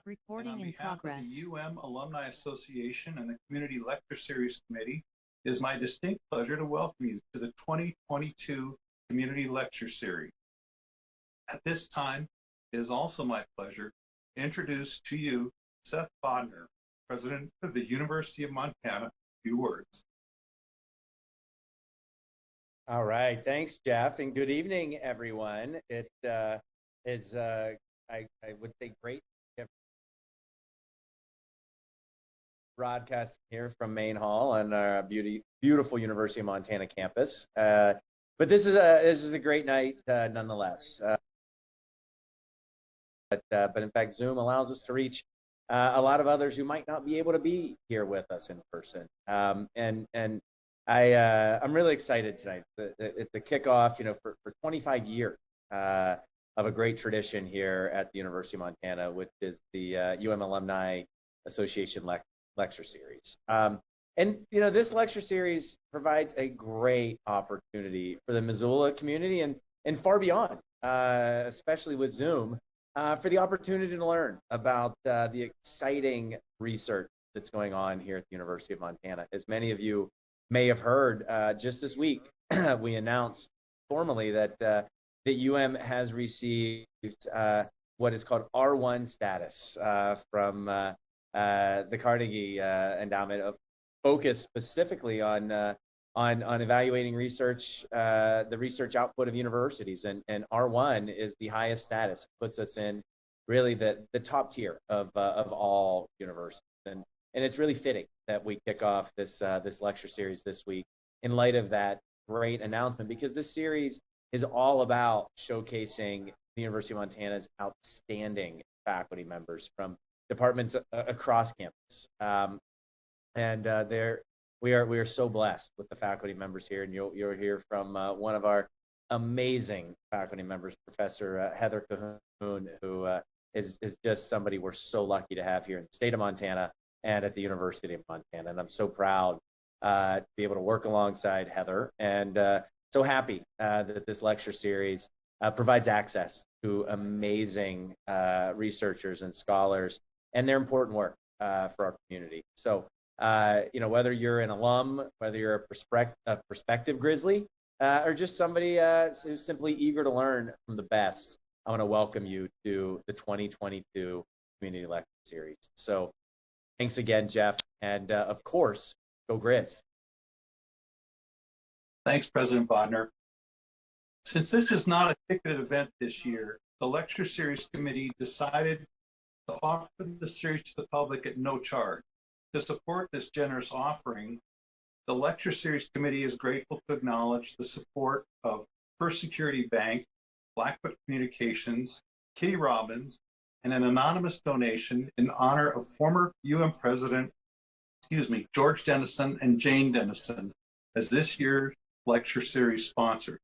Recording on in behalf of progress. the Alumni Association and the Community Lecture Series Committee, it is my distinct pleasure to welcome you to the 2022 Community Lecture Series. At this time, it is also my pleasure to introduce to you Seth Bodner, President of the University of Montana. A few words. All right, thanks, Jeff, and good evening, everyone. It is, I would say, great broadcast here from Main Hall on our beautiful University of Montana campus. But this is a great night nonetheless. But in fact, Zoom allows us to reach a lot of others who might not be able to be here with us in person. I'm really excited tonight. It's a kickoff, for 25 years of a great tradition here at the University of Montana, which is the Alumni Association Lecture Series. This lecture series provides a great opportunity for the Missoula community and far beyond, especially with Zoom, for the opportunity to learn about the exciting research that's going on here at the University of Montana. As many of you may have heard, just this week, we announced formally that has received what is called R1 status from the Carnegie Endowment, focused specifically on evaluating research, the research output of universities, and R1 is the highest status. It puts us in really the top tier of all universities, and it's really fitting that we kick off this lecture series this week in light of that great announcement, because this series is all about showcasing the University of Montana's outstanding faculty members from departments across campus. We are so blessed with the faculty members here, and you'll hear from one of our amazing faculty members, Professor Heather Cahoon, who is just somebody we're so lucky to have here in the state of Montana and at the University of Montana. And I'm so proud to be able to work alongside Heather, and so happy that this lecture series provides access to amazing researchers and scholars and their important work for our community. So, whether you're an alum, whether you're a prospective Grizzly, or just somebody who's simply eager to learn from the best, I want to welcome you to the 2022 Community Lecture Series. So thanks again, Jeff, and of course, go Grizz. Thanks, President Bodner. Since this is not a ticketed event this year, the Lecture Series Committee decided to offer the series to the public at no charge. To support this generous offering, the Lecture Series Committee is grateful to acknowledge the support of First Security Bank, Blackfoot Communications, Kitty Robbins, and an anonymous donation in honor of former President, George Dennison and Jane Dennison as this year's lecture series sponsor.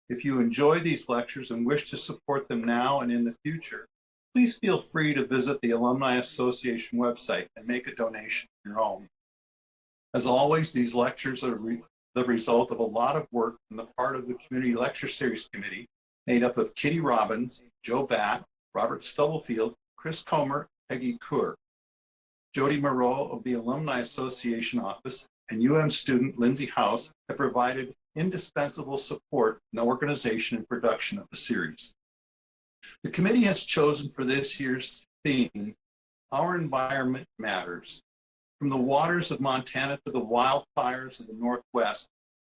If you enjoy these lectures and wish to support them now and in the future, please feel free to visit the Alumni Association website and make a donation of your own. As always, these lectures are the result of a lot of work on the part of the Community Lecture Series Committee, made up of Kitty Robbins, Joe Batt, Robert Stubblefield, Chris Comer, Peggy Coeur. Jody Moreau of the Alumni Association Office and student Lindsay House have provided indispensable support in the organization and production of the series. The committee has chosen for this year's theme, Our Environment Matters. From the waters of Montana to the wildfires of the Northwest,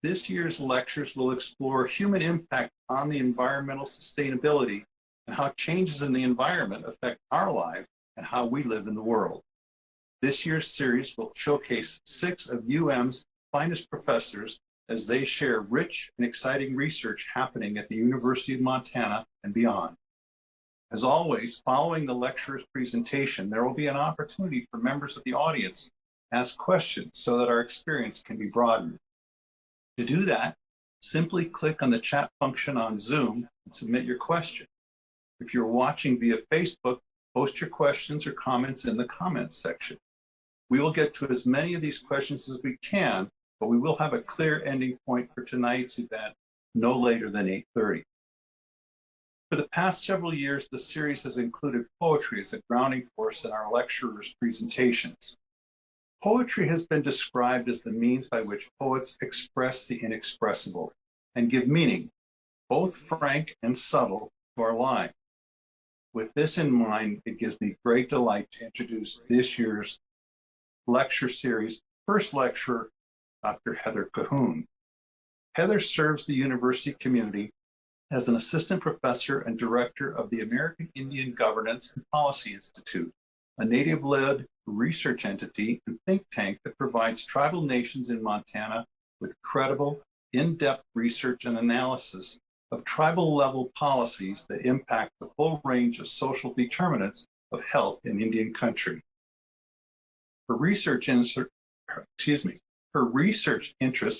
this year's lectures will explore human impact on the environmental sustainability and how changes in the environment affect our lives and how we live in the world. This year's series will showcase 6 of UM's finest professors as they share rich and exciting research happening at the University of Montana and beyond. As always, following the lecturer's presentation, there will be an opportunity for members of the audience to ask questions so that our experience can be broadened. To do that, simply click on the chat function on Zoom and submit your question. If you're watching via Facebook, post your questions or comments in the comments section. We will get to as many of these questions as we can, but we will have a clear ending point for tonight's event no later than 8:30. For the past several years, the series has included poetry as a grounding force in our lecturers' presentations. Poetry has been described as the means by which poets express the inexpressible and give meaning, both frank and subtle, to our lives. With this in mind, it gives me great delight to introduce this year's lecture series' first lecturer, Dr. Heather Cahoon. Heather serves the university community as an assistant professor and director of the American Indian Governance and Policy Institute, a native-led research entity and think tank that provides tribal nations in Montana with credible, in-depth research and analysis of tribal-level policies that impact the full range of social determinants of health in Indian country. Her research interests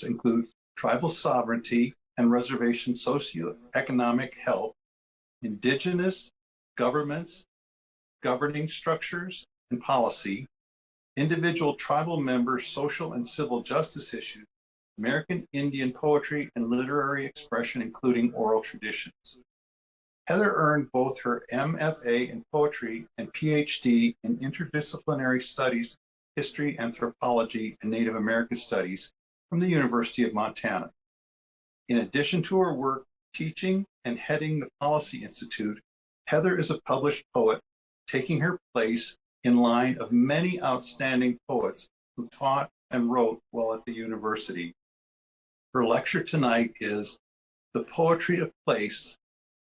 include tribal sovereignty and reservation socioeconomic health, indigenous governments, governing structures and policy, individual tribal members' social and civil justice issues, American Indian poetry and literary expression, including oral traditions. Heather earned both her MFA in poetry and PhD in interdisciplinary studies, history, anthropology, and Native American studies from the University of Montana. In addition to her work teaching and heading the Policy Institute, Heather is a published poet, taking her place in line of many outstanding poets who taught and wrote while at the university. Her lecture tonight is The Poetry of Place,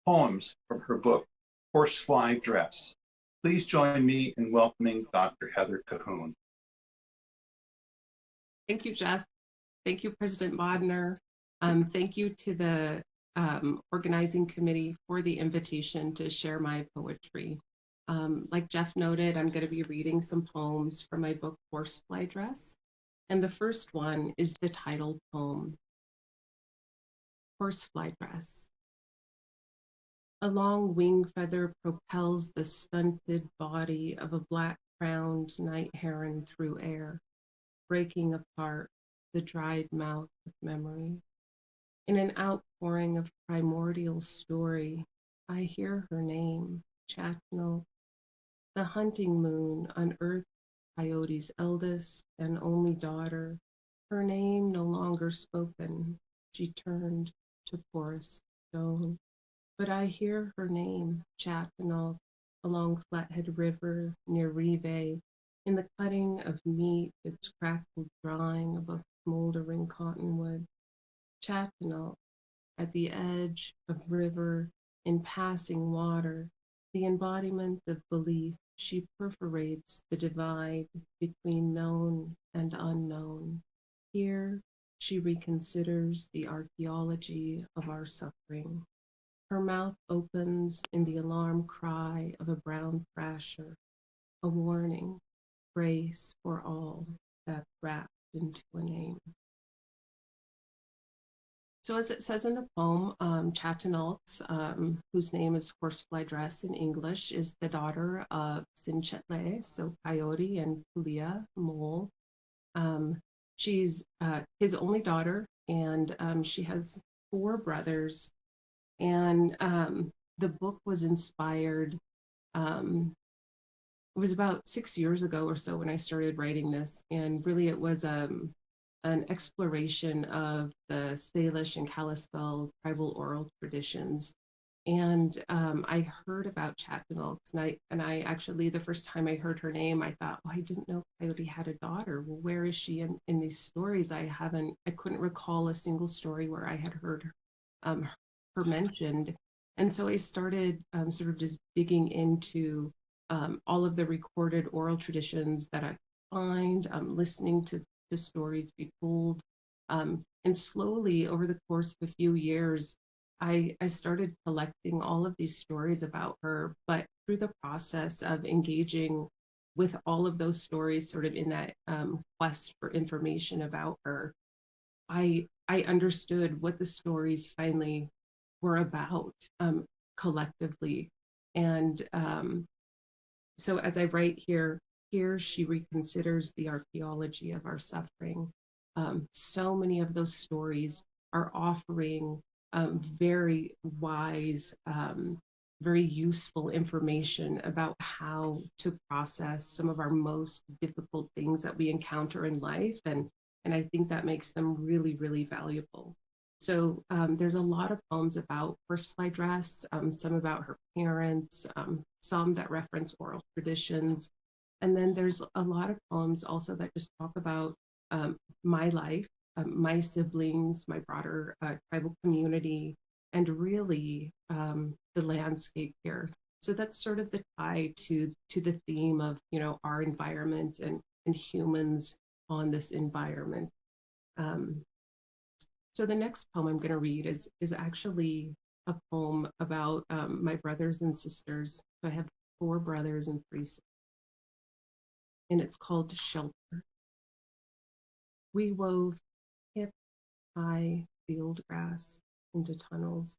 poems from her book, Horsefly Dress. Please join me in welcoming Dr. Heather Cahoon. Thank you, Jeff. Thank you, President Bodner. Thank you to the organizing committee for the invitation to share my poetry. Like Jeff noted, I'm going to be reading some poems from my book, Horsefly Dress. And the first one is the title poem, Horsefly Dress. A long wing feather propels the stunted body of a black-crowned night heron through air, breaking apart the dried mouth of memory. In an outpouring of primordial story, I hear her name, Chatnal, the hunting moon unearthed Coyote's eldest and only daughter, her name no longer spoken, she turned to porous stone. But I hear her name, Chatnal, along Flathead River near Rive, in the cutting of meat, its crackled drawing above smoldering cottonwood. Chatnal, at the edge of river, in passing water, the embodiment of belief, she perforates the divide between known and unknown. Here, she reconsiders the archaeology of our suffering. Her mouth opens in the alarm cry of a brown thrasher, a warning, grace for all that's wrapped into a name. So as it says in the poem, Chatanalx, whose name is Horsefly Dress in English, is the daughter of Sinchetle, so Coyote, and Pulia, Mole. She's his only daughter, and she has 4 brothers. And the book was inspired, it was about 6 years ago or so when I started writing this, and really it was an exploration of the Salish and Kalispel tribal oral traditions. And I heard about Chattanooga, and I actually, the first time I heard her name, I thought, oh, I didn't know Coyote had a daughter. Well, where is she in these stories? I couldn't recall a single story where I had heard her mentioned. And so I started sort of just digging into all of the recorded oral traditions that I find, listening to stories be told. And slowly over the course of a few years, I started collecting all of these stories about her, but through the process of engaging with all of those stories sort of in that quest for information about her, I understood what the stories finally were about collectively. And so as I write here she reconsiders the archaeology of our suffering. So many of those stories are offering very wise very useful information about how to process some of our most difficult things that we encounter in life. And I think that makes them really, really valuable. So there's a lot of poems about Horsefly dress, some about her parents, some that reference oral traditions. And then there's a lot of poems also that just talk about my life, my siblings, my broader tribal community, and really the landscape here. So that's sort of the tie to the theme of, you know, our environment and humans on this environment. Um, so the next poem I'm going to read is actually a poem about my brothers and sisters. So I have 4 brothers and 3 sisters, and it's called Shelter. We wove hip-high field grass into tunnels,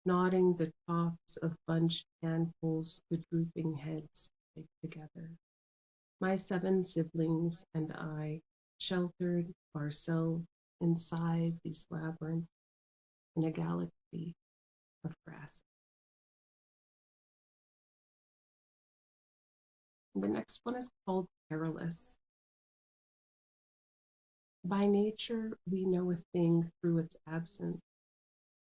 knotting the tops of bunched handfuls, the drooping heads tied together. My 7 siblings and I sheltered ourselves inside these labyrinths in a galaxy of grass. The next one is called Perilous. By nature, we know a thing through its absence.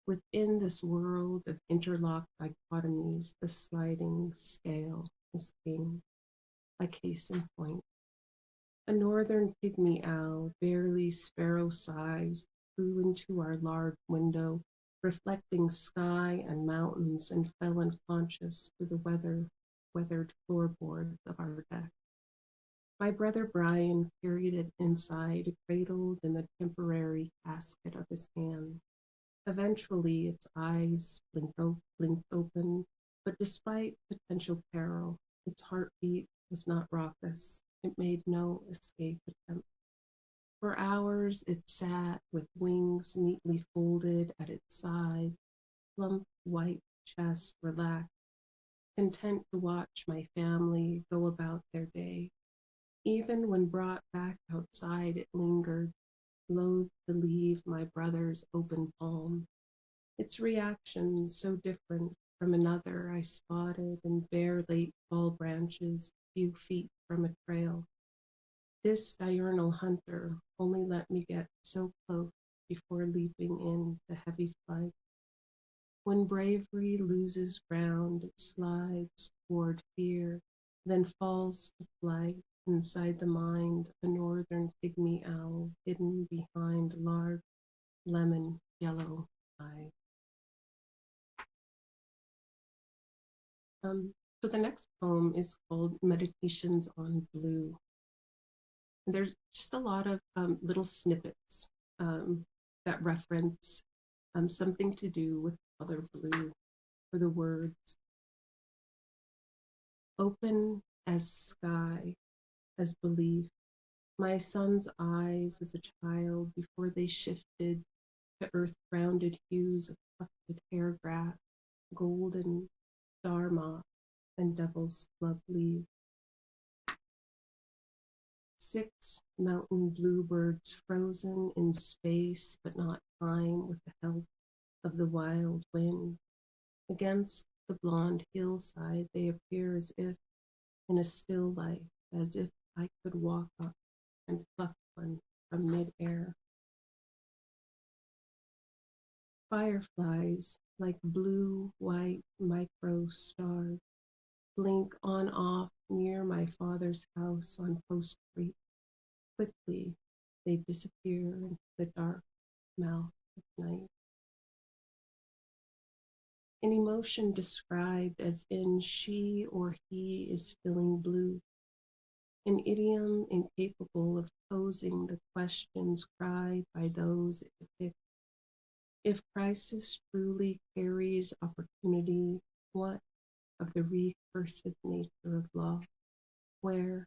Within this world of interlocked dichotomies, the sliding scale is king. A case in point. A northern pygmy owl, barely sparrow-sized, flew into our large window, reflecting sky and mountains, and fell unconscious to the weathered floorboards of our deck. My brother Brian carried it inside, cradled in the temporary casket of his hands. Eventually, its eyes blinked open, but despite potential peril, its heartbeat was not raucous. It made no escape attempt. For hours, it sat with wings neatly folded at its side, plump white chest relaxed, content to watch my family go about their day. Even when brought back outside, it lingered, loath to leave my brother's open palm. Its reaction so different from another I spotted in bare late fall branches, few feet from a trail. This diurnal hunter only let me get so close before leaping in the heavy flight. When bravery loses ground, it slides toward fear, then falls to flight inside the mind, a northern pygmy owl hidden behind large lemon yellow eyes. So the next poem is called Meditations on Blue. And there's just a lot of little snippets that reference something to do with color blue for the words. Open as sky, as belief, my son's eyes as a child before they shifted to earth-grounded hues of tufted hair grass, golden star moth, and devil's club leaves. 6 mountain bluebirds frozen in space but not time with the help of the wild wind. Against the blonde hillside they appear as if in a still life, as if I could walk up and pluck one from mid-air. Fireflies like blue-white micro stars blink on off near my father's house on Post Street. Quickly, they disappear into the dark mouth of night. An emotion described as in she or he is feeling blue. An idiom incapable of posing the questions cried by those it depicts. If crisis truly carries opportunity, what of the recursive nature of law? Where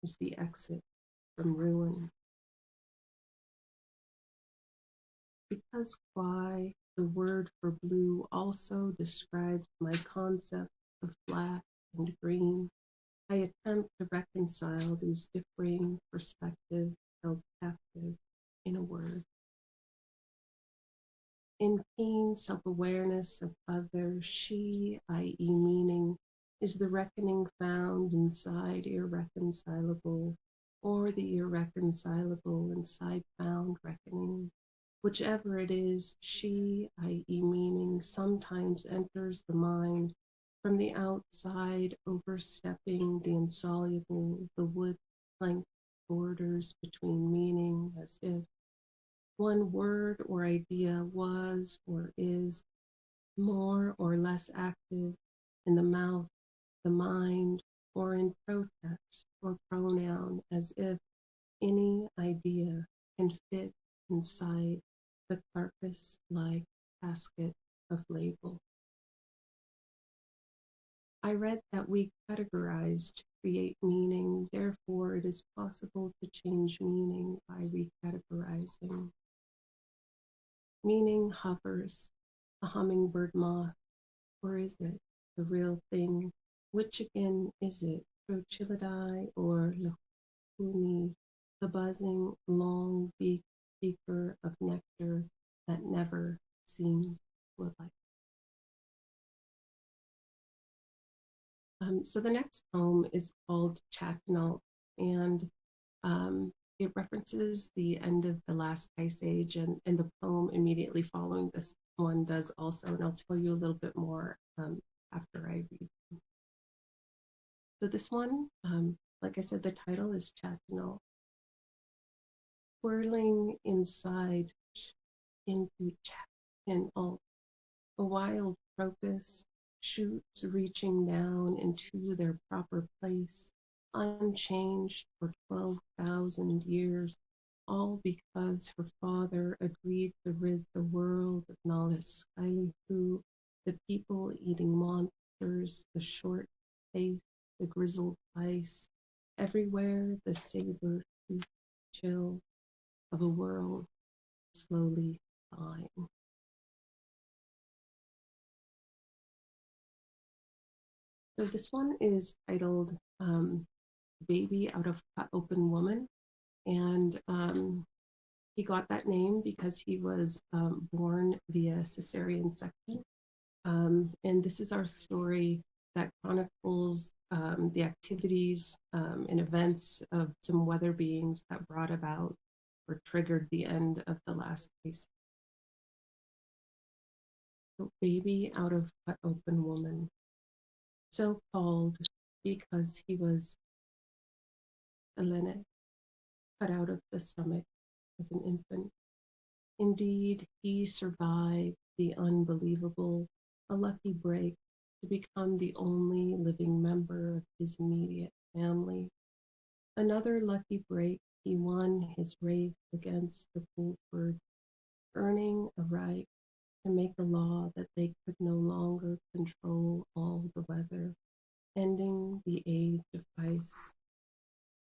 is the exit from ruin? Because why the word for blue also describes my concept of black and green, I attempt to reconcile these differing perspectives held captive in a word. In keen self-awareness of other, she, i.e. meaning, is the reckoning found inside irreconcilable, or the irreconcilable inside found reckoning. Whichever it is, she, i.e. meaning, sometimes enters the mind from the outside, overstepping the insoluble, the wood plank borders between meaning, as if one word or idea was or is more or less active in the mouth, the mind, or in protest or pronoun, as if any idea can fit inside the carcass-like casket of label. I read that we categorize to create meaning, therefore it is possible to change meaning by recategorizing. Meaning hovers, a hummingbird moth, or is it the real thing? Which again is it, Trochilidae or Lehuni, the buzzing, long-beaked seeker of nectar that never seems to alight? So the next poem is called Chattanooga, and it references the end of the last ice age, and the poem immediately following this one does also, and I'll tell you a little bit more after I read. So this one, like I said, the title is Chattanooga. Whirling inside into Chattanooga, a wild crocus shoots reaching down into their proper place, unchanged for 12,000 years, all because her father agreed to rid the world of Nallis Skylihu, the people-eating monsters, the short face, the grizzled ice, everywhere the saber-toothed chill of a world slowly dying. So this one is titled Baby Out of Cut Open Woman. And he got that name because he was born via cesarean section. And this is our story that chronicles the activities and events of some weather beings that brought about or triggered the end of the last case. So baby out of cut open woman, so called because he was Elene, cut out of the stomach as an infant. Indeed, he survived the unbelievable, a lucky break to become the only living member of his immediate family. Another lucky break, he won his race against the Coldbird, earning a right to make a law that they could no longer control all the weather, ending the age of ice.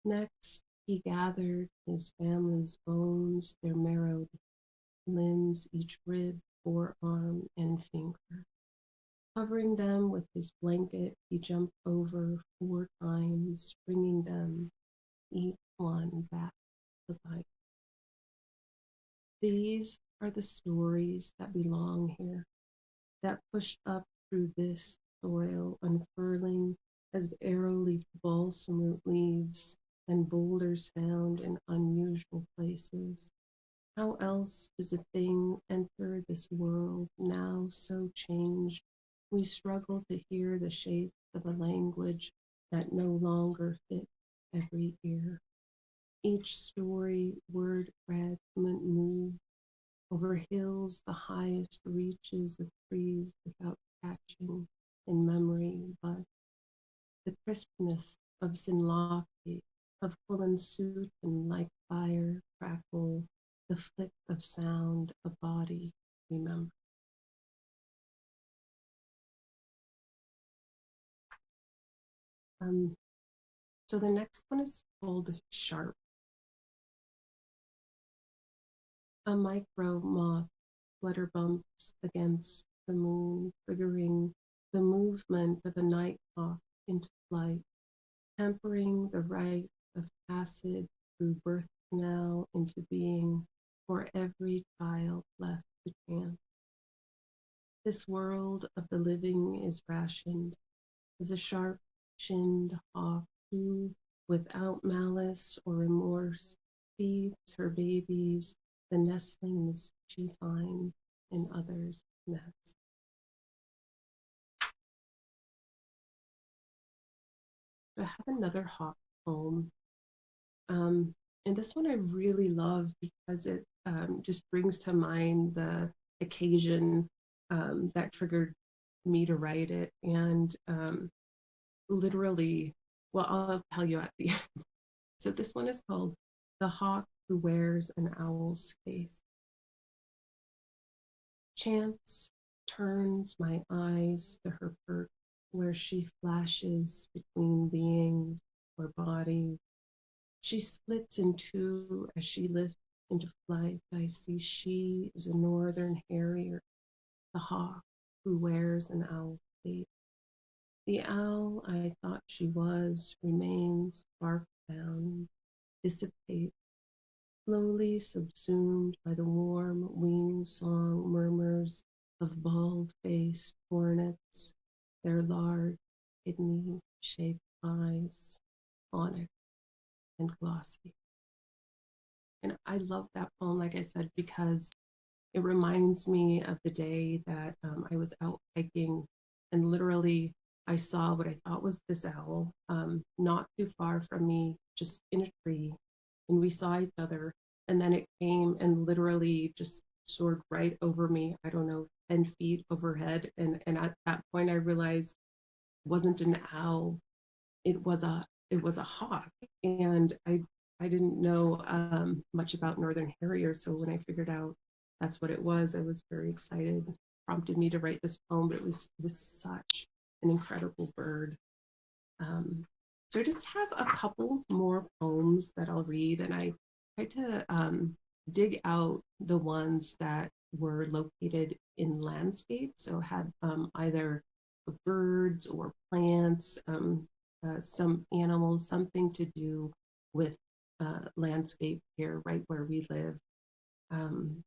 Next, he gathered his family's bones, their marrowed limbs, each rib, forearm, and finger. Covering them with his blanket, he jumped over 4 times, bringing them, each one, back to life. These are the stories that belong here, that pushed up through this soil, unfurling as arrow-leaf balsam root leaves and boulders found in unusual places. How else does a thing enter this world now so changed? We struggle to hear the shapes of a language that no longer fits every ear. Each story, word fragment moved over hills, the highest reaches of trees without catching in memory, but the crispness of Sinlaki, of Kulansutan like fire crackle, the flick of sound, a body remember. So the next one is called Sharp. A micro moth flutter bumps against the moon, triggering the movement of a night hawk into flight, tempering the rite of passage through birth canal into being for every child left to chance. This world of the living is rationed as a sharp-chinned hawk who, without malice or remorse, feeds her babies the nestlings she finds in others' nests. I have another hawk poem, and this one I really love because it just brings to mind the occasion that triggered me to write it. And literally, well, I'll tell you at the end. So this one is called The Hawk Who Wears an Owl's Face. Chance turns my eyes to her perch, where she flashes between beings or bodies. She splits in two as she lifts into flight. I see she is a northern harrier, the hawk who wears an owl's face. The owl I thought she was remains bark-bound, dissipates, slowly subsumed by the warm wing-song murmurs of bald-faced hornets, their large, kidney-shaped eyes, onyx and glossy. And I love that poem, like I said, because it reminds me of the day that I was out hiking and literally I saw what I thought was this owl not too far from me, just in a tree. And we saw each other. And then it came and literally just soared right over me, I don't know, 10 feet overhead. And at that point, I realized it wasn't an owl, it was a hawk. And I didn't know much about Northern Harriers. So when I figured out that's what it was, I was very excited. It prompted me to write this poem, but it was such an incredible bird. So I just have a couple more poems that I'll read, and I tried to dig out the ones that were located in landscape, so had either birds or plants, some animals, something to do with landscape here, right where we live. Um,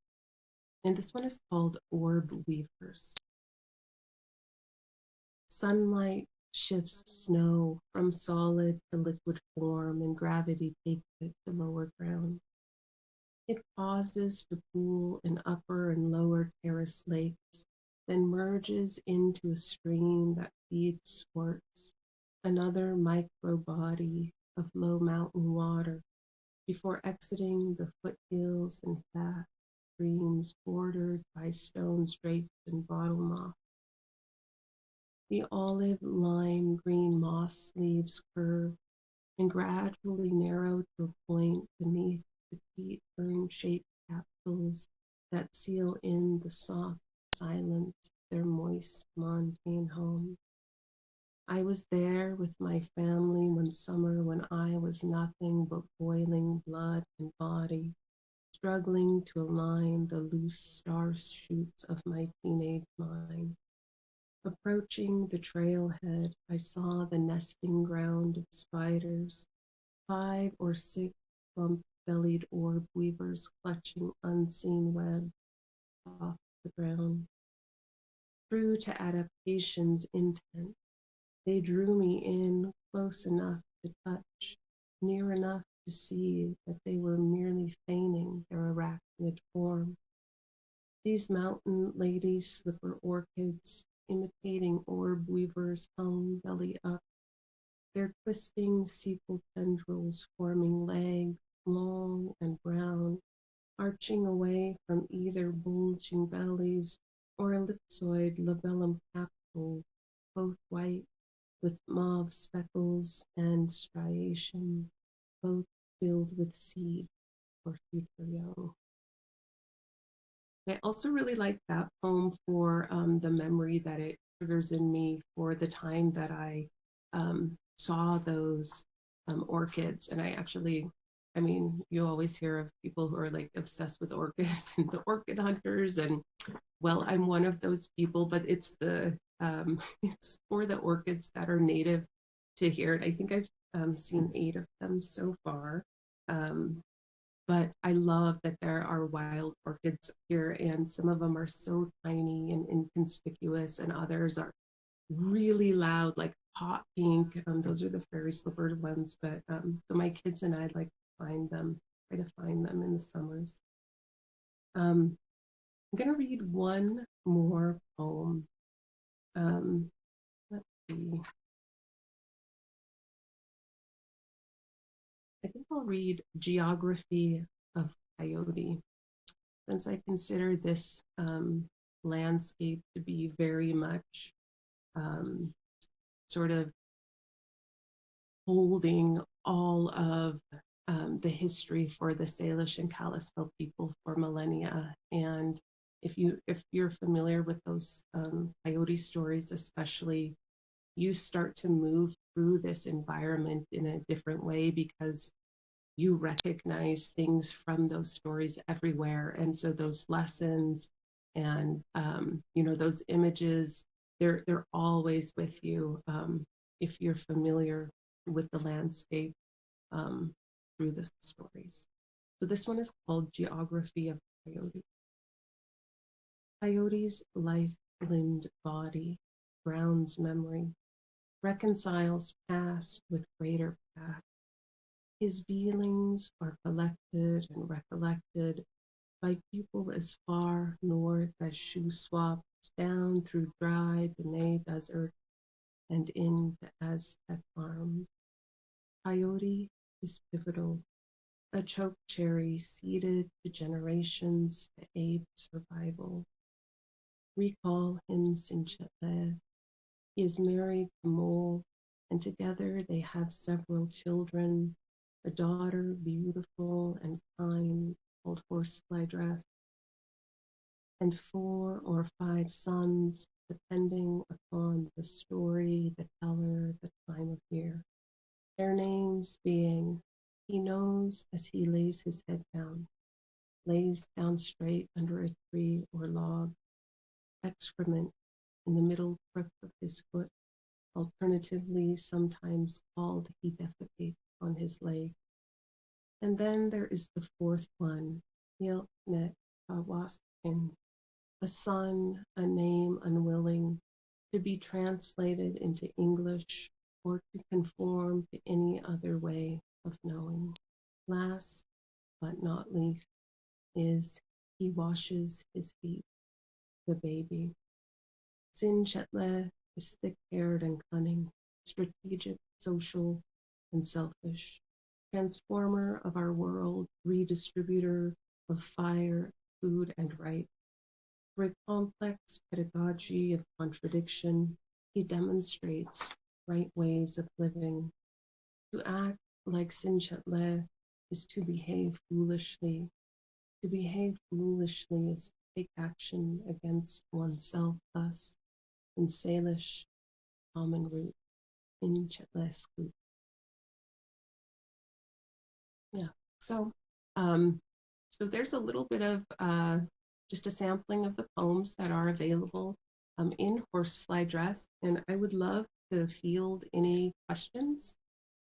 and this one is called Orb Weavers. Sunlight shifts snow from solid to liquid form, and gravity takes it to lower ground. It pauses to pool in upper and lower terrace lakes, then merges into a stream that feeds squirts, another micro body of low mountain water, before exiting the foothills and flat streams bordered by stones draped in bottle moss. The olive lime green moss leaves curve and gradually narrow to a point beneath petite urn-shaped capsules that seal in the soft silence of their moist montane home. I was there with my family one summer when I was nothing but boiling blood and body, struggling to align the loose star shoots of my teenage mind. Approaching the trailhead, I saw the nesting ground of spiders, 5 or 6 plump-bellied orb weavers clutching unseen webs off the ground. True to adaptation's intent, they drew me in close enough to touch, near enough to see that they were merely feigning their arachnid form. These mountain lady slipper orchids, imitating orb weavers, hung belly up, their twisting sepal tendrils forming legs, long and brown, arching away from either bulging bellies or ellipsoid labellum capsules, both white with mauve speckles and striation, both filled with seed for future young. I also really like that poem for the memory that it triggers in me for the time that I saw those orchids. And I mean, you always hear of people who are like obsessed with orchids and the orchid hunters. And well, I'm one of those people, but it's it's for the orchids that are native to here. And I think I've seen 8 of them so far. but I love that there are wild orchids here, and some of them are so tiny and inconspicuous, and others are really loud, like hot pink. Those are the fairy slipper ones, but so my kids and I like to find them, try to find them in the summers. I'm gonna read one more poem. Let's see. I think I'll read Geography of Coyote, since I consider this landscape to be very much um, sort of holding all of the history for the Salish and Kalispel people for millennia. And if you're familiar with those coyote stories, especially, you start to move through this environment in a different way because you recognize things from those stories everywhere. And so those lessons and those images, they're always with you if you're familiar with the landscape um, through the stories. So this one is called Geography of Coyote. Coyote's life-limbed body grounds memory, reconciles past with greater past. His dealings are collected and recollected by people as far north as shoe swaps, down through dry Dene Desert and into Aztec farms. Coyote is pivotal, a choke cherry seeded to generations to aid survival. Recall him Sinchetle. He is married to Mole, and together they have several children, a daughter beautiful and kind called Horsefly Dress, and 4 or 5 sons, depending upon the story, the teller, the time of year. Their names being, he knows as he lays his head down, lays down straight under a tree or log, excrement in the middle crook of his foot, alternatively sometimes called he defecates on his leg. And then there is the 4th one, Yelknet Kawaskin, a son, a name unwilling to be translated into English or to conform to any other way of knowing. Last but not least is he washes his feet, the baby. Sin Chetle is thick-haired and cunning, strategic, social, and selfish, transformer of our world, redistributor of fire, food, and right. For a complex pedagogy of contradiction, he demonstrates right ways of living. To act like Sinchetle is to behave foolishly. To behave foolishly is to take action against oneself, thus, in Salish, common root, in Chetlescu. Yeah, so so there's a little bit of just a sampling of the poems that are available in Horsefly Dress, and I would love to field any questions.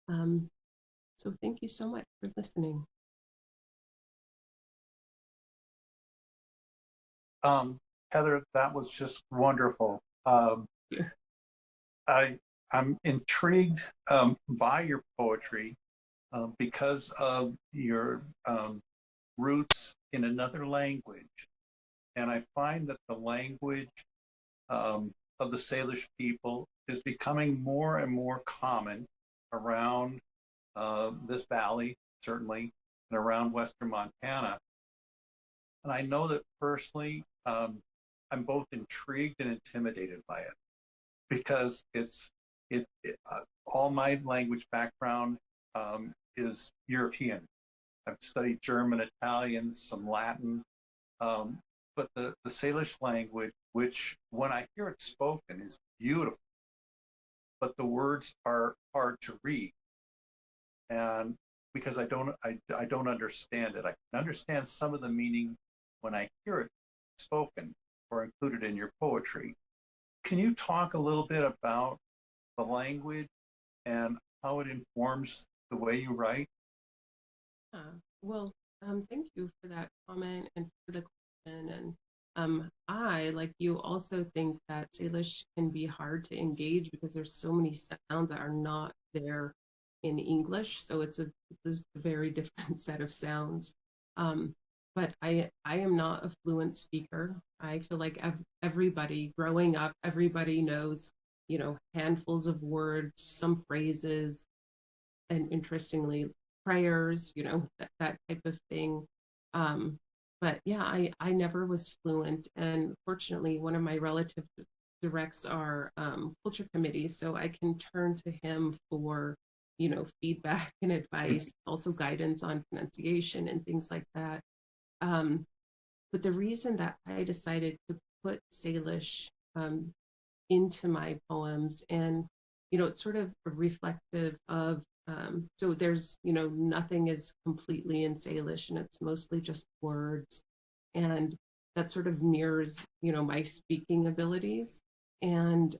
So thank you so much for listening. Heather, that was just wonderful. Yeah. I'm intrigued by your poetry because of your roots in another language. And I find that the language of the Salish people is becoming more and more common around this valley, certainly, and around Western Montana. And I know that personally, I'm both intrigued and intimidated by it because all my language background is European. I've studied German, Italian, some Latin, but the Salish language, which when I hear it spoken is beautiful, but the words are hard to read, and because I don't understand it. I can understand some of the meaning when I hear it spoken or included in your poetry. Can you talk a little bit about the language and how it informs the way you write? Well, Thank you for that comment and for the question. And I, like you, also think that Salish can be hard to engage because there's so many sounds that are not there in English. So it's a very different set of sounds. Um, but I am not a fluent speaker. I feel like everybody growing up, everybody knows, handfuls of words, some phrases, and interestingly, prayers, that type of thing. Um, but yeah, I never was fluent. And fortunately, one of my relative directs our culture committee, so I can turn to him for, feedback and advice, also guidance on pronunciation and things like that. Um, but the reason that I decided to put Salish into my poems, and it's sort of reflective of, so there's, nothing is completely in Salish and it's mostly just words, and that sort of mirrors, my speaking abilities. And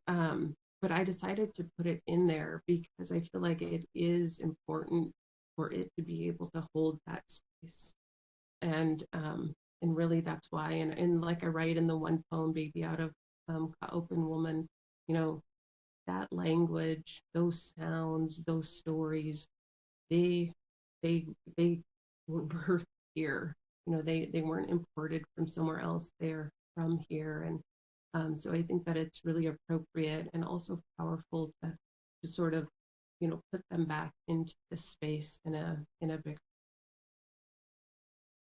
but I decided to put it in there because I feel like it is important for it to be able to hold that space. And really that's why, and like I write in the one poem, Baby Out of Open Woman, you know, that language, those sounds, those stories, they they they were birthed here. They weren't imported from somewhere else. They're from here. And so I think that it's really appropriate and also powerful to sort of, put them back into the space in a big.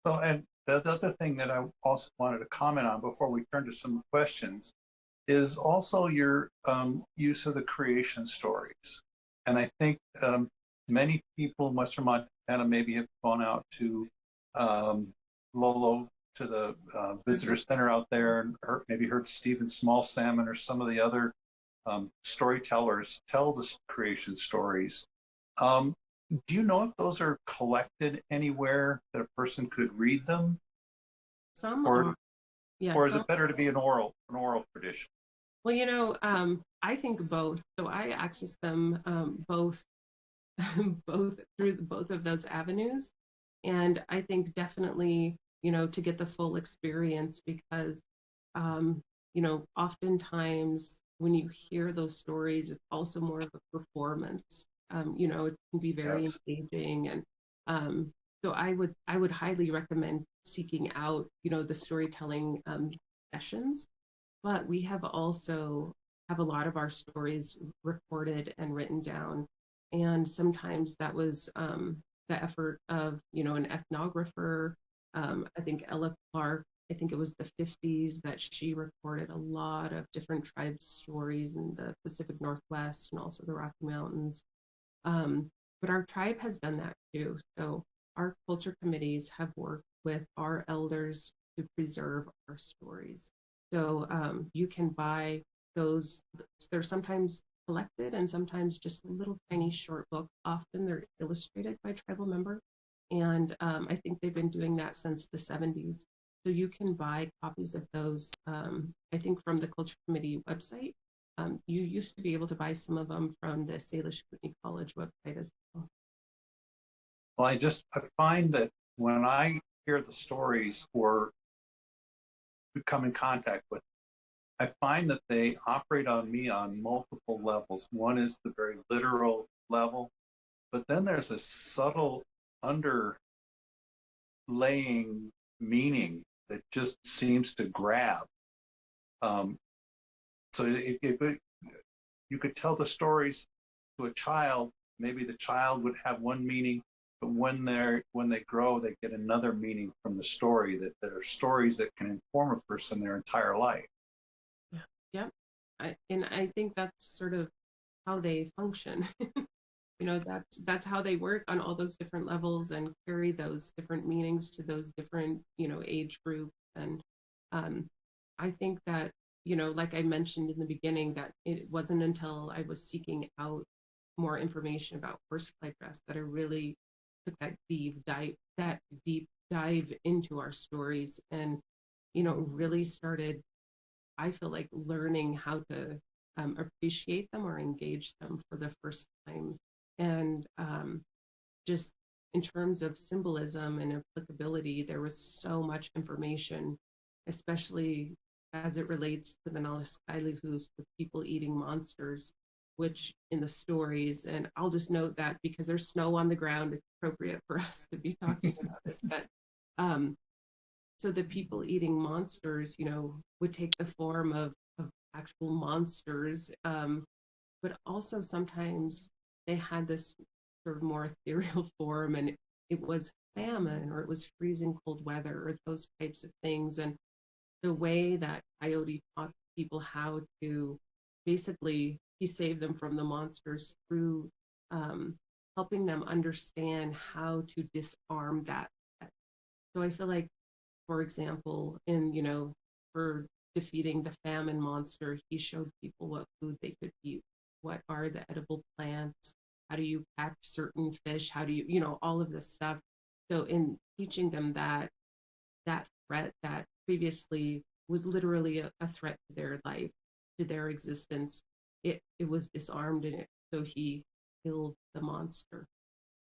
Well, and the other thing that I also wanted to comment on before we turn to some questions is also your use of the creation stories. And I think many people in Western Montana maybe have gone out to Lolo, to the visitor center out there, and maybe heard Stephen Small Salmon or some of the other storytellers tell the creation stories. Do you know if those are collected anywhere that a person could read them, Some or are, yeah, or is some. it better to be an oral tradition? Well, I think both. So I access them both, both through both of those avenues, and I think definitely, to get the full experience because, oftentimes when you hear those stories, it's also more of a performance. It can be very Yes. engaging, and so I would highly recommend seeking out, the storytelling sessions. But we have also have a lot of our stories recorded and written down, and sometimes that was the effort of, an ethnographer. I think Ella Clark, I think it was the 50s that she recorded a lot of different tribes stories in the Pacific Northwest and also the Rocky Mountains. But our tribe has done that too. So our culture committees have worked with our elders to preserve our stories. So you can buy those. They're sometimes collected and sometimes just little tiny short book. Often they're illustrated by tribal member. And I think they've been doing that since the 70s. So you can buy copies of those, I think, from the Culture Committee website. You used to be able to buy some of them from the Salish Kootenai College website as well. Well, I find that when I hear the stories or come in contact with, I find that they operate on me on multiple levels. One is the very literal level, but then there's a subtle underlaying meaning that just seems to grab. So you could tell the stories to a child. Maybe the child would have one meaning, but when they grow, they get another meaning from the story. That are stories that can inform a person their entire life. Yeah, yeah. And I think that's sort of how they function. That's how they work on all those different levels and carry those different meanings to those different, age groups. And I think that, like I mentioned in the beginning, that it wasn't until I was seeking out more information about horsefly dress that I really took that deep dive into our stories, and really started, I feel like, learning how to appreciate them or engage them for the first time. And just in terms of symbolism and applicability, there was so much information, especially as it relates to the Nalaskailihus, the people eating monsters, which in the stories, and I'll just note that because there's snow on the ground, it's appropriate for us to be talking about this. But so the people eating monsters, would take the form of actual monsters, but also sometimes they had this sort of more ethereal form, and it was famine or it was freezing cold weather or those types of things. And the way that Coyote taught people how to basically, he saved them from the monsters through helping them understand how to disarm that. So I feel like, for example, for defeating the famine monster, he showed people what food they could eat, what are the edible plants, how do you catch certain fish, how do you, all of this stuff. So in teaching them that threat that previously was literally a threat to their life, to their existence, it was disarmed, and so he killed the monster.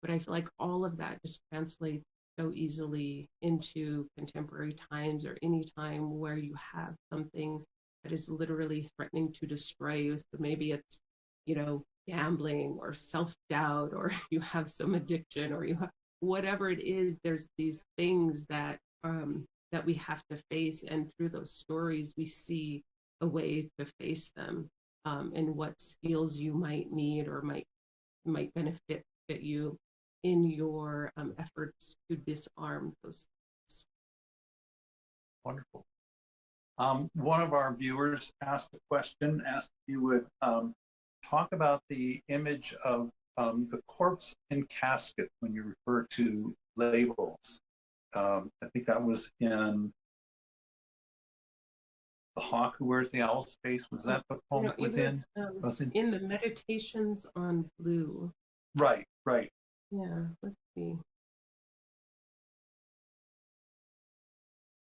But I feel like all of that just translates so easily into contemporary times or any time where you have something that is literally threatening to destroy you. So maybe it's, gambling or self-doubt, or you have some addiction, or you have whatever it is. There's these things that we have to face, and through those stories we see a way to face them, and what skills you might need or might benefit you in your efforts to disarm those things. Wonderful. One of our viewers asked a question, asked if you would talk about the image of the corpse in casket when you refer to labels. I think that was in The Hawk Who Wears the Owl's Face. Was that the poem it was in? In the Meditations on Blue. Right, right. Yeah, let's see.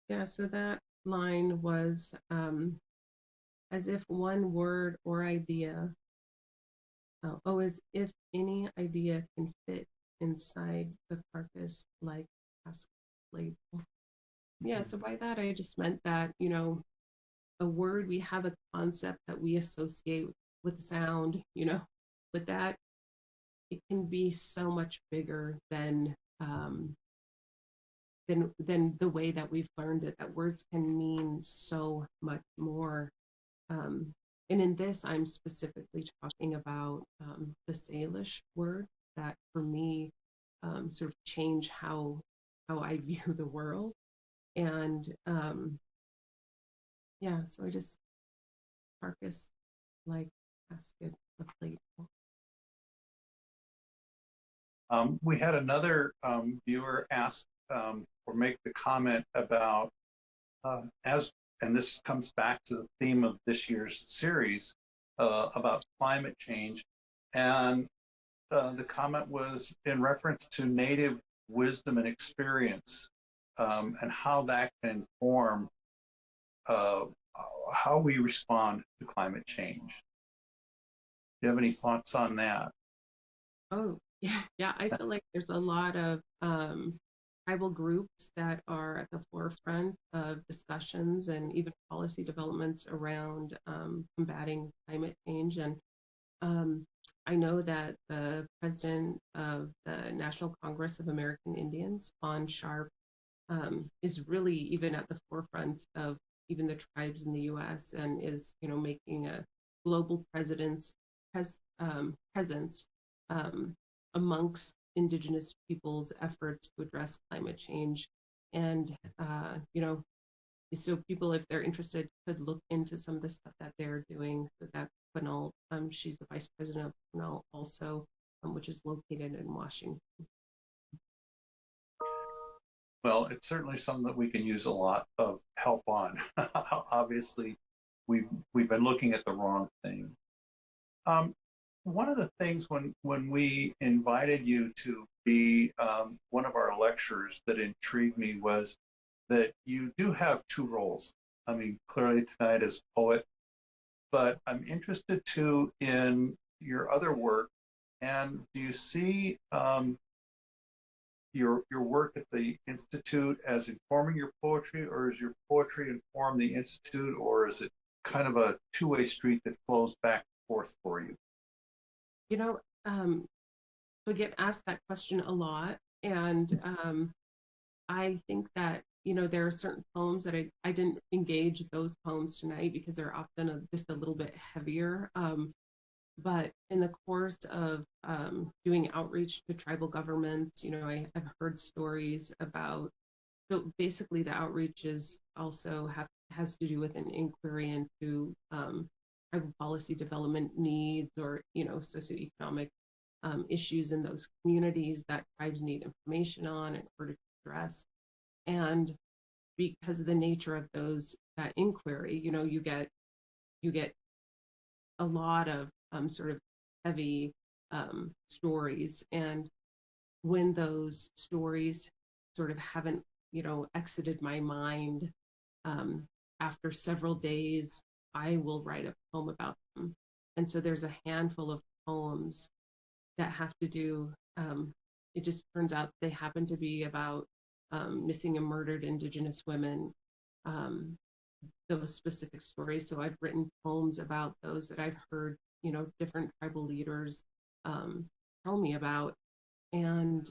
Yeah, so that line was as if one word or idea, as if any idea can fit inside the carcass like a label. Yeah, so by that I just meant that, a word, we have a concept that we associate with sound, but that it can be so much bigger than the way that we've learned it, that words can mean so much more. And in this, I'm specifically talking about the Salish word that for me sort of change how I view the world. And yeah, so I just carcass like casket, a plate. We had another viewer ask or make the comment about and this comes back to the theme of this year's series about climate change, and the comment was in reference to native wisdom and experience, and how that can inform how we respond to climate change. Do you have any thoughts on that? Oh, yeah. I feel like there's a lot of tribal groups that are at the forefront of discussions and even policy developments around combating climate change. And I know that the president of the National Congress of American Indians, Fawn Sharp, is really even at the forefront of even the tribes in the U.S. and is, making a global presence amongst Indigenous peoples' efforts to address climate change. And, so people, if they're interested, could look into some of the stuff that they're doing. So that Quinault, she's the vice president of Quinault also, which is located in Washington. Well, it's certainly something that we can use a lot of help on. Obviously, we've been looking at the wrong thing. One of the things when we invited you to be one of our lecturers that intrigued me was that you do have two roles. I mean, clearly tonight as poet, but I'm interested too in your other work. And do you see your work at the Institute as informing your poetry, or is your poetry inform the Institute, or is it kind of a two-way street that flows back and forth for you? You know, so I get asked that question a lot, and I think that there are certain poems that I didn't engage those poems tonight because they're often just a little bit heavier. But in the course of doing outreach to tribal governments, I've heard stories about. So basically, the outreach is also has to do with an inquiry into tribal policy development needs, or socioeconomic issues in those communities that tribes need information on in order to address. And because of the nature of that inquiry, you get a lot of sort of heavy stories. And when those stories sort of haven't exited my mind, after several days I will write a poem about them. And so there's a handful of poems that have to do, it just turns out they happen to be about missing and murdered Indigenous women, those specific stories. So I've written poems about those that I've heard, different tribal leaders tell me about. And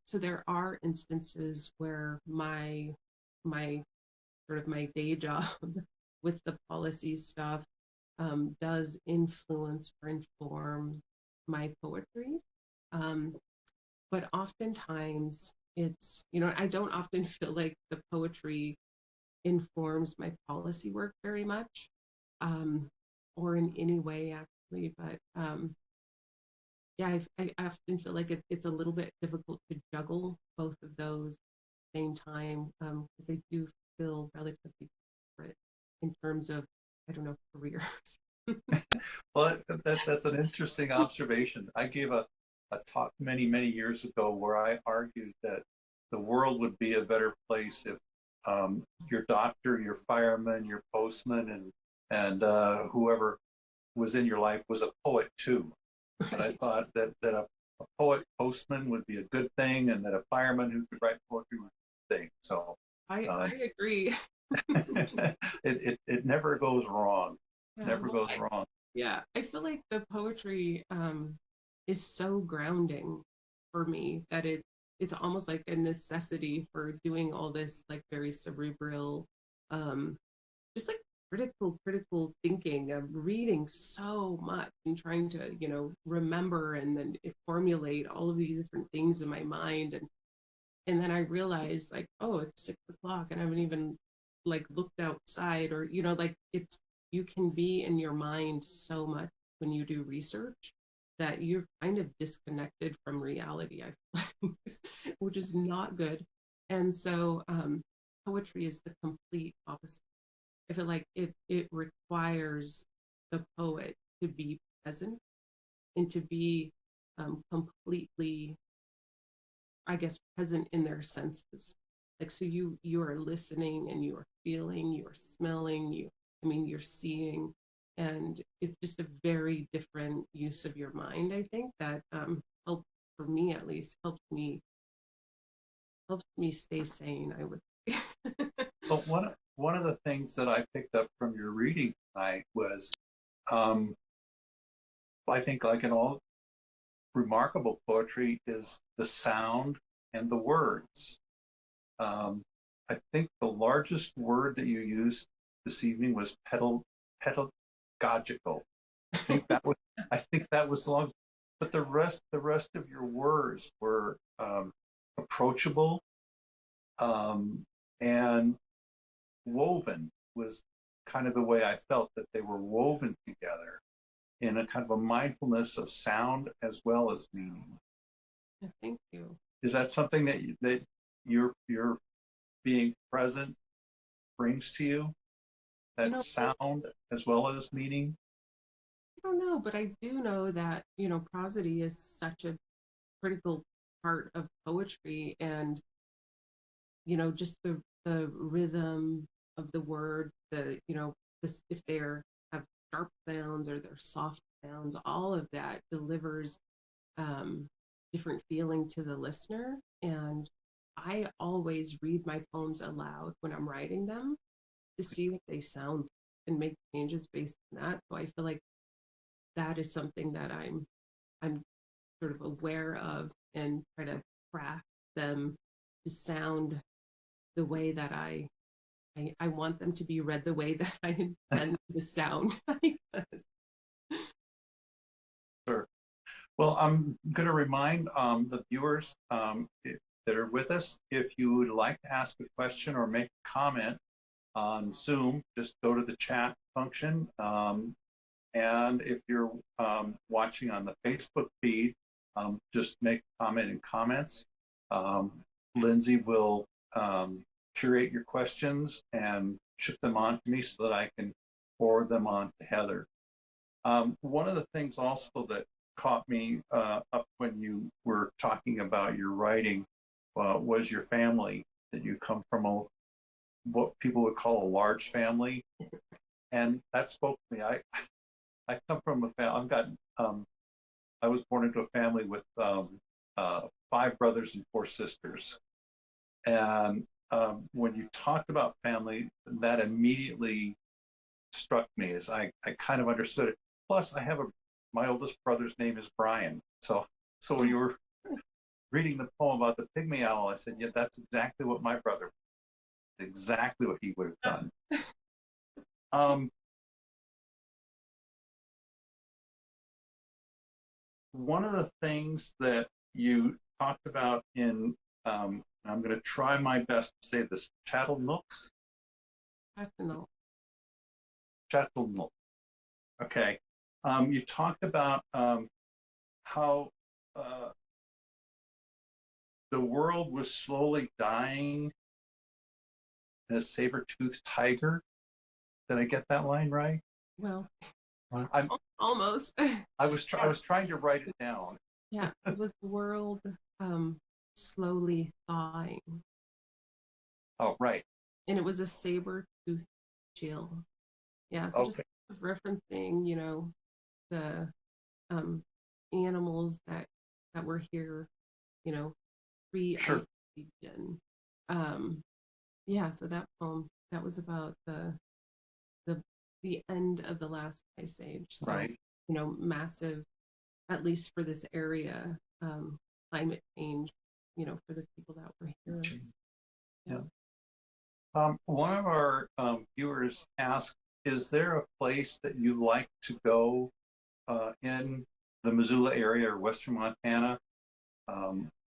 so there are instances where my sort of my day job with the policy stuff does influence or inform my poetry. Um, but oftentimes it's, I don't often feel like the poetry informs my policy work very much, or in any way actually. But yeah, I often feel like it's a little bit difficult to juggle both of those at the same time, because they do feel relatively separate in terms of, I don't know, careers. Well, that's an interesting observation. I gave a talk many, many years ago where I argued that the world would be a better place if your doctor, your fireman, your postman, and whoever was in your life was a poet too. And I thought that a poet postman would be a good thing, and that a fireman who could write poetry would be a thing. So I agree. it never goes wrong. Yeah, Never well, goes wrong. yeah, I feel like the poetry is so grounding for me that it's almost like a necessity for doing all this like very cerebral, um, just like critical thinking of reading so much and trying to remember and then formulate all of these different things in my mind. And then I realized, like, oh, it's 6 o'clock and I haven't even like looked outside, or like it's, you can be in your mind so much when you do research that you're kind of disconnected from reality, I feel like, which is not good. And so poetry is the complete opposite. I feel like it requires the poet to be present and to be completely, I guess, present in their senses. Like, so you are listening and you are feeling, you are smelling, you're seeing, and it's just a very different use of your mind. I think that helped, for me at least, helps me stay sane, I would say. But one of the things that I picked up from your reading tonight was, um, I think, like in all remarkable poetry, is the sound and the words. I think the largest word that you used this evening was pedagogical. I think that was the long, but the rest of your words were approachable, and woven was kind of the way I felt, that they were woven together in a kind of a mindfulness of sound as well as meaning. Thank you. Is that something that your being present brings to you? That sound as well as meaning? I don't know, but I do know that, prosody is such a critical part of poetry, and, just the rhythm of the word, this, if they're have sharp sounds or they're soft sounds, all of that delivers different feeling to the listener. And I always read my poems aloud when I'm writing them to see what they sound and make changes based on that. So I feel like that is something that I'm sort of aware of and try to craft them to sound the way that I want them to be read the way that I intend them to sound. Sure. Well, I'm going to remind the viewers that are with us, if you would like to ask a question or make a comment on Zoom, just go to the chat function. And if you're watching on the Facebook feed, just make a comment in comments. Lindsay will curate your questions and ship them on to me so that I can forward them on to Heather. One of the things also that caught me up when you were talking about your writing was your family, that you come from what people would call a large family. And that spoke to me. I come from a family. I was born into a family with 5 brothers and 4 sisters. And when you talked about family, that immediately struck me as I kind of understood it. Plus, my oldest brother's name is Brian. So when you were reading the poem about the pygmy owl, I said, yeah, that's exactly what my brother, exactly what he would have done. One of the things that you talked about in, I'm going to try my best to say this, Chattelnooks? Chattelnook. Okay. You talked about how the world was slowly dying in a saber-toothed tiger. Did I get that line right? Well, I'm almost. I was trying to write it down. Yeah, it was the world slowly thawing. Oh, right. And it was a saber-toothed chill. Yeah, so just referencing, the animals that were here, pre-ice Sure. region. Yeah, so that poem that was about the end of the last ice age. So, Right. Massive, at least for this area, climate change, for the people that were here. Yeah. One of our viewers asked, is there a place that you like to go in the Missoula area or Western Montana,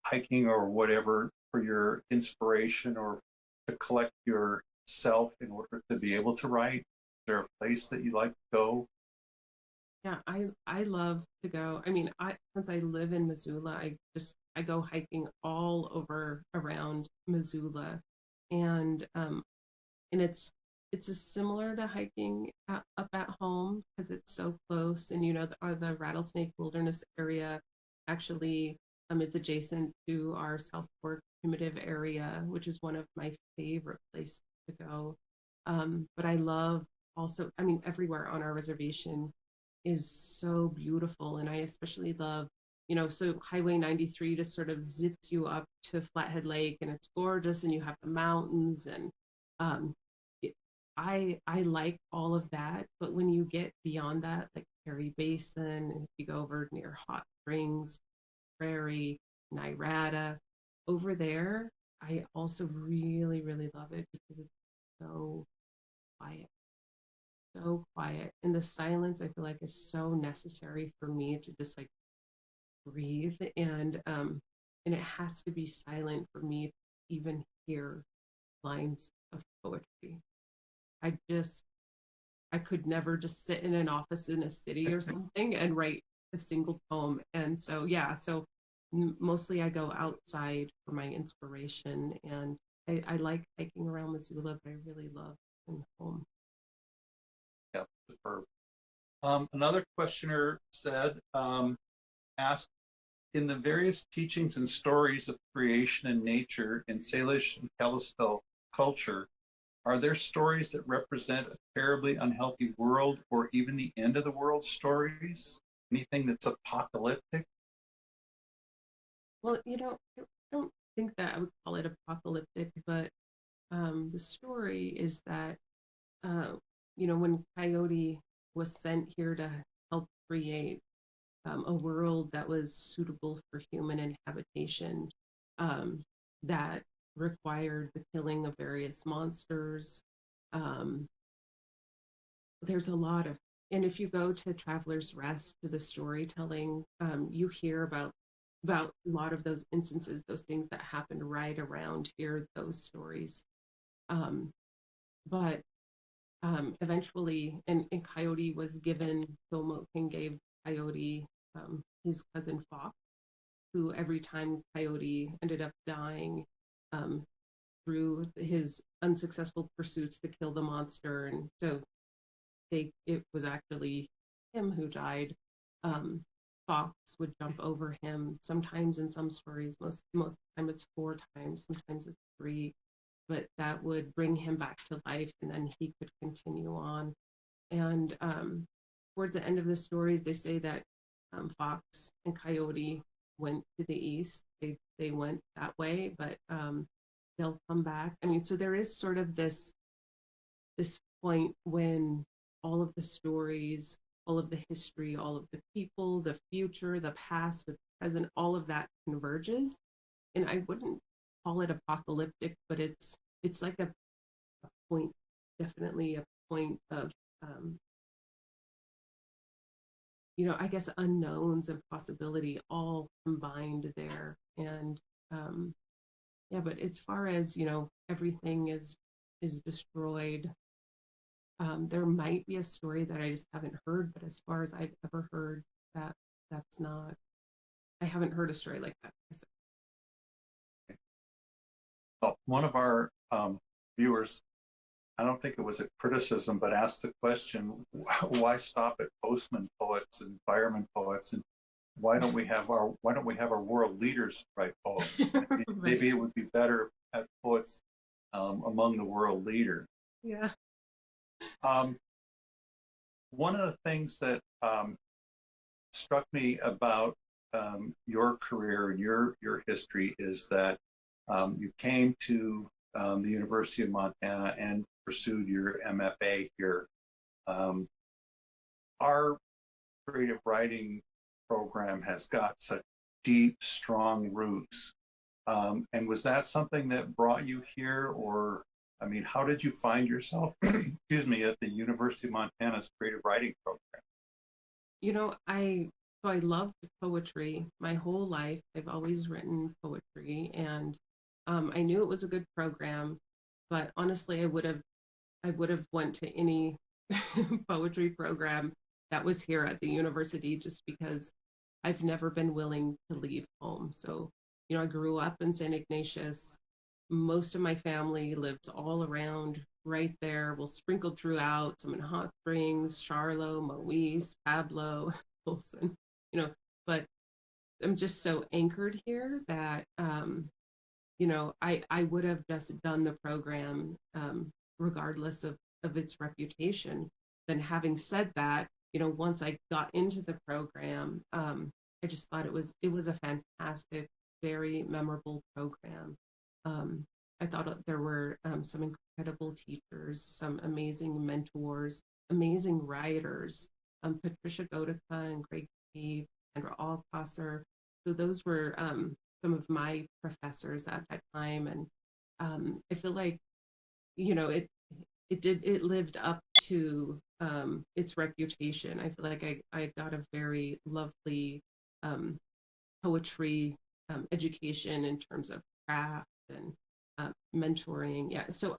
hiking or whatever, for your inspiration or to collect yourself in order to be able to write? Is there a place that you like to go? Yeah, I love to go. I mean, since I live in Missoula, I go hiking all over around Missoula, and it's similar to hiking up at home because it's so close, and the Rattlesnake Wilderness area actually is adjacent to our South Fork primitive area, which is one of my favorite places to go. But I love also, I mean, everywhere on our reservation is so beautiful, and I especially love, so Highway 93 just sort of zips you up to Flathead Lake, and it's gorgeous, and you have the mountains, and um, I like all of that, but when you get beyond that, like Perry Basin, and if you go over near Hot Springs, Prairie, Nirada, over there, I also really, really love it because it's so quiet, so quiet. And the silence I feel like is so necessary for me to just like breathe, and it has to be silent for me to even hear lines of poetry. I could never just sit in an office in a city or something and write a single poem. And so, yeah, so mostly I go outside for my inspiration. And I like hiking around Missoula, but I really love being home. Yeah, superb. Another questioner asked, in the various teachings and stories of creation and nature in Salish and Kalispel culture, are there stories that represent a terribly unhealthy world or even the end of the world stories? Anything that's apocalyptic? Well, I don't think that I would call it apocalyptic, but the story is that when Coyote was sent here to help create a world that was suitable for human inhabitation, um, that required the killing of various monsters. Um, there's a lot of, and if you go to Traveler's Rest, to the storytelling, you hear about a lot of those instances, those things that happened right around here, those stories. Um, but eventually, and Coyote was given, King gave Coyote his cousin Fox, who every time Coyote ended up dying um, through his unsuccessful pursuits to kill the monster, and so it was actually him who died. Um, Fox would jump over him. Sometimes in some stories, most of the time it's 4 times, sometimes it's 3, but that would bring him back to life, and then he could continue on. And towards the end of the stories, they say that Fox and Coyote went to the east. They went that way, but they'll come back. I mean, so there is sort of this point when all of the stories, all of the history, all of the people, the future, the past, the present, all of that converges. And I wouldn't call it apocalyptic, but it's like a point, definitely a point of I guess unknowns and possibility all combined there. And yeah, but as far as everything is destroyed, there might be a story that I just haven't heard, but as far as I've ever heard, that's not. I haven't heard a story like that. Well, one of our viewers, I don't think it was a criticism, but asked the question, why stop at postman poets and fireman poets, and why don't we have our world leaders write poems? Maybe it would be better at poets among the world leaders. Yeah. One of the things that struck me about your career and your history is that you came to the University of Montana and pursued your MFA here. Our creative writing program has got such deep, strong roots. And was that something that brought you here, or I mean, how did you find yourself, excuse me, at the University of Montana's creative writing program? I loved poetry my whole life. I've always written poetry, and I knew it was a good program, but honestly, I would have went to any poetry program that was here at the university, just because I've never been willing to leave home. So, I grew up in St. Ignatius. Most of my family lived all around right there. Well, sprinkled throughout, some in Hot Springs, Charlo, Moise, Pablo, Wilson, you know, but I'm just so anchored here that I would have just done the program regardless of its reputation. Then having said that, once I got into the program, I just thought it was a fantastic, very memorable program. I thought there were some incredible teachers, some amazing mentors, amazing writers, Patricia Gotica and Craig Steve, Sandra Alcosser. So those were some of my professors at that time, and I feel like it lived up to its reputation. I feel like I got a very lovely um, poetry education in terms of craft and mentoring. Yeah, so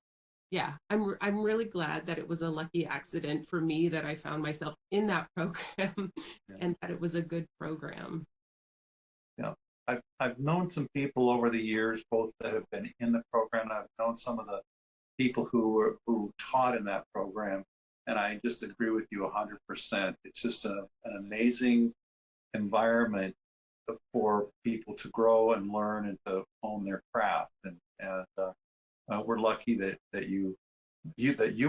yeah, I'm really glad that it was a lucky accident for me that I found myself in that program and that it was a good program. Yeah, I've known some people over the years, both that have been in the program. I've known some of the people who taught in that program, and I just agree with you 100%. It's just an amazing environment for people to grow and learn and to hone their craft. And we're lucky that you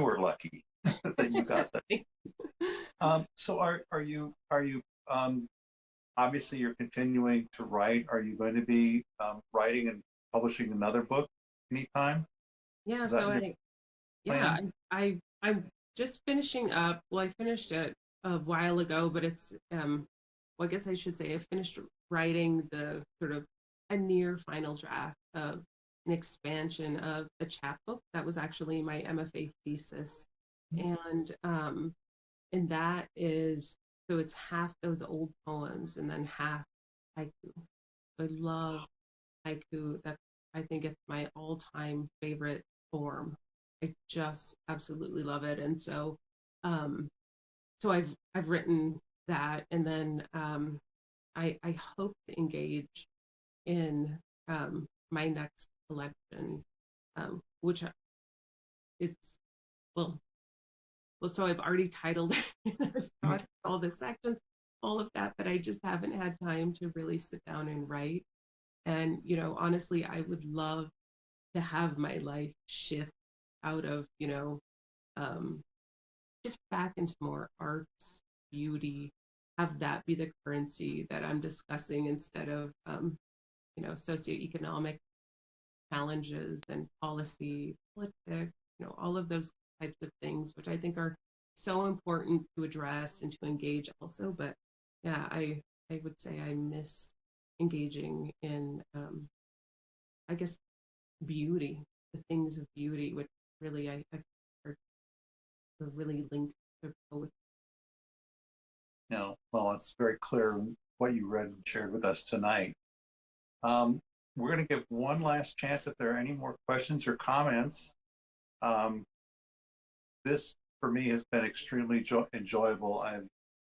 were lucky that you got that. So are you obviously you're continuing to write? Are you going to be writing publishing another book anytime? Yeah, Is that so your yeah, plan? I'm just finishing up. Well, I finished it a while ago, but it's well, I guess I should say I finished writing the sort of a near final draft of an expansion of a chapbook that was actually my MFA thesis. And that is, so it's half those old poems and then half haiku. I love haiku. That, I think it's my all-time favorite form. I just absolutely love it. And so um I've written that, and then I hope to engage in my next collection, which it's well so I've already titled it. I've thought all the sections, all of that, but I just haven't had time to really sit down and write. And honestly, I would love to have my life shift out of um, shift back into more arts, beauty, have that be the currency that I'm discussing instead of socioeconomic challenges and policy, politics, all of those types of things, which I think are so important to address and to engage also. But yeah, I would say I miss engaging in I guess beauty, the things of beauty, which really I are really linked to poetry. Well, it's very clear what you read and shared with us tonight. Um, we're going to give one last chance if there are any more questions or comments. Um, this for me has been extremely enjoyable. I've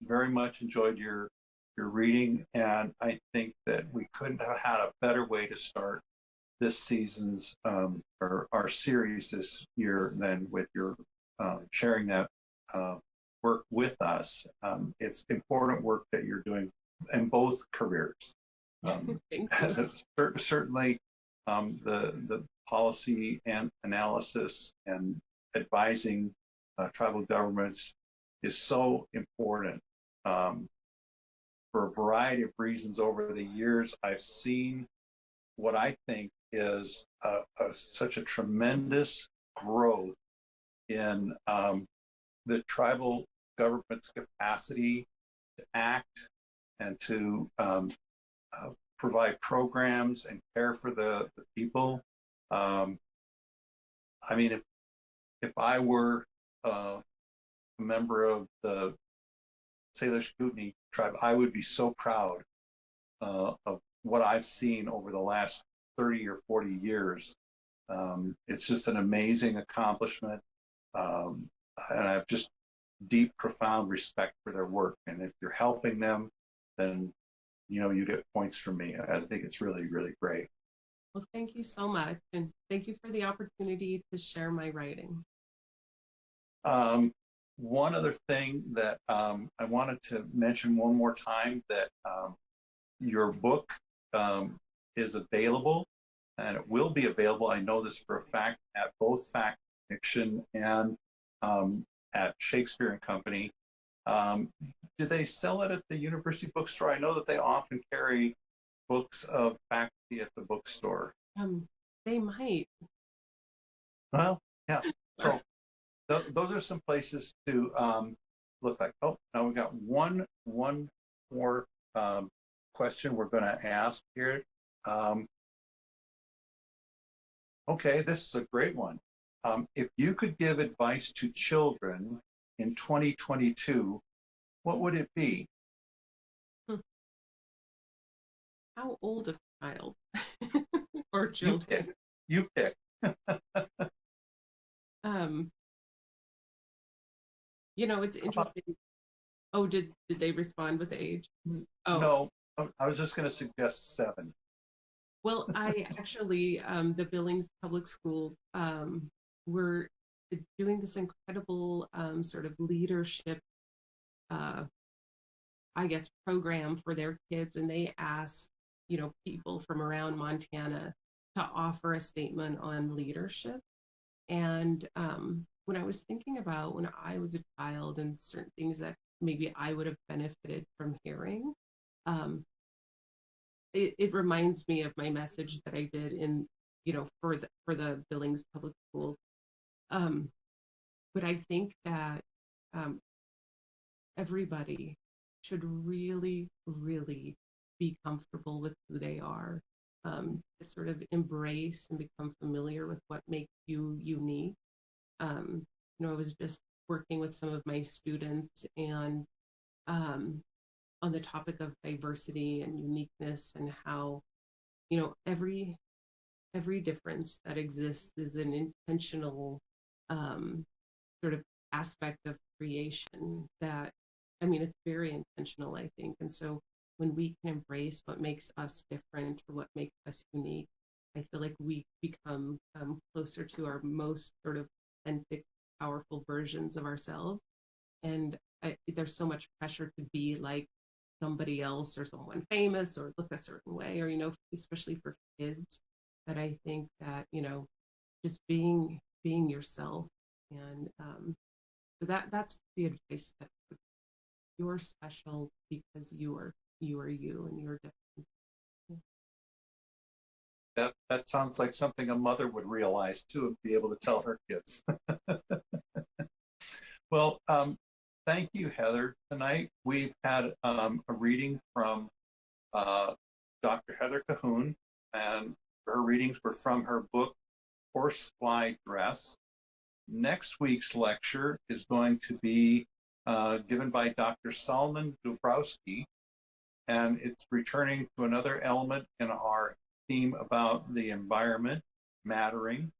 very much enjoyed your reading, and I think that we couldn't have had a better way to start this season's or our series this year than with your sharing that work with us. It's important work that you're doing in both careers. Thank you. Certainly, the policy and analysis and advising tribal governments is so important. For a variety of reasons over the years, I've seen what I think is such a tremendous growth in the tribal government's capacity to act and to provide programs and care for the people. I mean, if I were a member of the Salish Kootenai tribe, I would be so proud of what I've seen over the last 30 or 40 years. It's just an amazing accomplishment. And I have just deep, profound respect for their work. And if you're helping them, then you get points from me. I think it's really, really great. Well, thank you so much. And thank you for the opportunity to share my writing. One other thing that I wanted to mention one more time, that your book is available, and it will be available, I know this for a fact, at both Fact Fiction and at Shakespeare and Company. Do they sell it at the university bookstore? I know that they often carry books of faculty at the bookstore. They might. Well, yeah. So those are some places to look like. Oh, now we've got one more question we're going to ask here. Okay, this is a great one. If you could give advice to children in 2022, what would it be? How old a child or You children? pick. You pick. um, it's interesting. Oh, did they respond with age? Oh, No, I was just going to suggest 7. well, I actually, the Billings Public Schools were doing this incredible sort of leadership, uh, I guess, program for their kids, and they asked, people from around Montana to offer a statement on leadership. And when I was thinking about when I was a child and certain things that maybe I would have benefited from hearing, um, it reminds me of my message that I did in, for the Billings Public School. But I think that um, everybody should really, really be comfortable with who they are, to sort of embrace and become familiar with what makes you unique. I was just working with some of my students, and um, on the topic of diversity and uniqueness, and how, every difference that exists is an intentional um, sort of aspect of creation that, I mean, it's very intentional, I think. And so when we can embrace what makes us different or what makes us unique, I feel like we become closer to our most sort of authentic, powerful versions of ourselves. And there's so much pressure to be like somebody else or someone famous or look a certain way, or, especially for kids, that I think that, just being yourself. And so that's the advice, that you're special because you are you, and you're different. That sounds like something a mother would realize too, and be able to tell her kids. Well, thank you, Heather. Tonight we've had a reading from Dr. Heather Cahoon, and her readings were from her book, Horsefly Dress. Next week's lecture is going to be given by Dr. Solomon Dubrowski, and it's returning to another element in our theme about the environment mattering.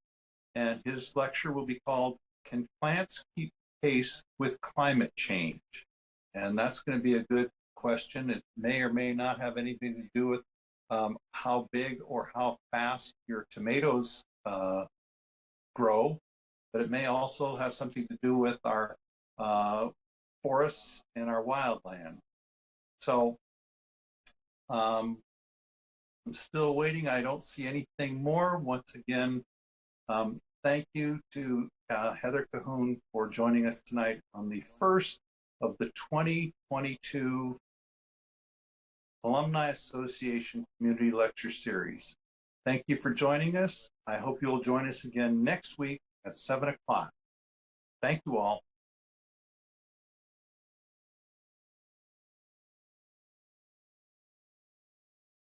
And his lecture will be called, Can Plants Keep Pace with Climate Change? And that's going to be a good question. It may or may not have anything to do with how big or how fast your tomatoes grow, but it may also have something to do with our forests and our wildland. So I'm still waiting. I don't see anything more. Once again, thank you to Heather Cahoon for joining us tonight on the first of the 2022 Alumni Association Community Lecture Series. Thank you for joining us. I hope you'll join us again next week at 7 o'clock. Thank you all.